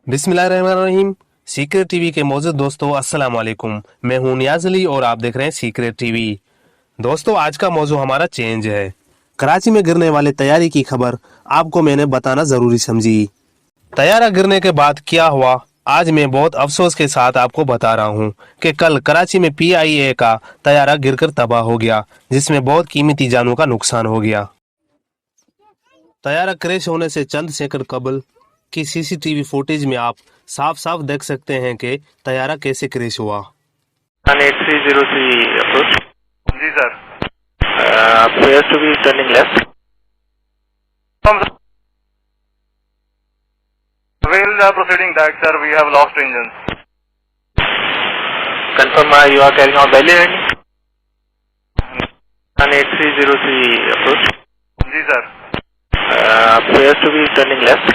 बिस्मिल्लाहिर्रहमानिर्रहीम। Secret TV के मौजूद दोस्तों अस्सलाम वालेकुम। मैं हूं नियाज अली और आप देख रहे हैं सीक्रेट टीवी। दोस्तों आज का मौजू हमारा चेंज है। कराची में गिरने वाले तैयारी की खबर आपको मैंने बताना जरूरी समझी। तैयारा गिरने के बाद क्या हुआ आज मैं बहुत अफसोस के साथ आपको बता रहा हूं कि कल कराची में PIA का तैयारा गिरकर तबाह हो गया, जिसमें बहुत कीमती जानों का नुकसान हो गया। तैयारा क्रैश होने से चंद सेकंड कबल की CCTV फुटेज में आप साफ साफ देख सकते हैं कि तैयारा कैसे क्रैश हुआ। 8303 approach. जी sir. Appears to be turning left. Wheels are proceeding back, sir. We have lost engines. Confirm you are carrying out belly landing. 8303 approach. जी sir. Appears to be turning left.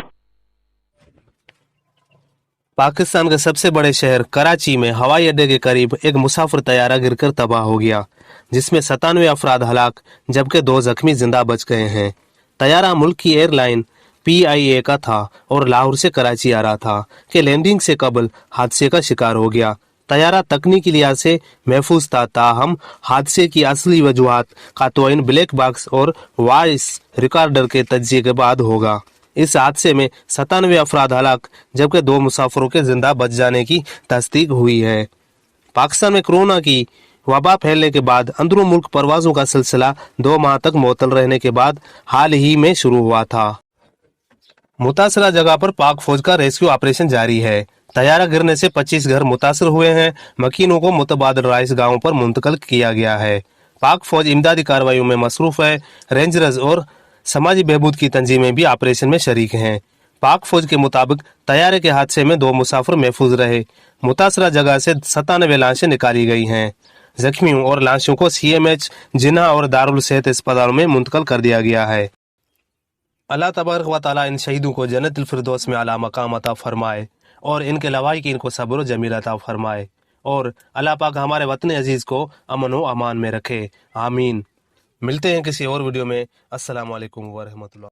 Pakistan के सबसे बड़े शहर कराची में हवाई अड्डे के करीब एक मुसाफिर तैयारा गिरकर तबाह हो गया, जिसमें 97 अफराद हलाक जबकि 2 जख्मी जिंदा बच गए हैं। तैयारा मुल्क की एयरलाइन PIA का था और लाहौर से कराची आ रहा था कि लैंडिंग से कबल हादसे का शिकार हो गया। तैयारा तकनीकी लिहाज से महफूज था, ताहम हादसे की असली वजूहात का तयन ब्लैक बॉक्स और वॉइस रिकॉर्डर के तज्जिए के बाद होगा। इस हादसे में 97 अफराद हलाक जबकि 2 मुसाफिरों के जिंदा बच जाने की तस्दीक हुई है। पाकिस्तान में कोरोना की वबा फैलने के बाद अंदरून मुल्क परवाजों का सिलसिला 2 माह तक मुअत्तल रहने के बाद हाल ही में शुरू हुआ था। मुतासरा जगह पर पाक फौज का रेस्क्यू ऑपरेशन जारी है। तैयारा गिरने से 25 घर मुतासर हुए हैं। मकीनों को मुतबादल राइस गांवों पर मुंतकिल किया गया है। पाक फौज इमदादी कार्रवाइयों में मसरूफ है। रेंजर्स और समाजी बहबूद की तंजीमें भी ऑपरेशन में शरीक हैं। पाक फौज के मुताबिक तैयारे के हादसे में 2 मुसाफिर महफूज रहे। मुतासरा जगह से 97 लाशें निकाली गई हैं। जख्मियों और लाशों को CMH, जिन्ना और दारुल सेहत अस्पतालों में मुंतकिल कर दिया गया है। अल्लाह तबारक व तआला इन शहीदों को जन्नतुल फिरदौस में आला मकाम अता फरमाए और इनके लवाहिकीन को सब्र व जमील अता फरमाए और अल्लाह पाक हमारे वतन अजीज को अमन व अमान में रखे। आमीन। मिलते हैं किसी और वीडियो में। अस्सलाम वालेकुम व रहमतुल्लाह।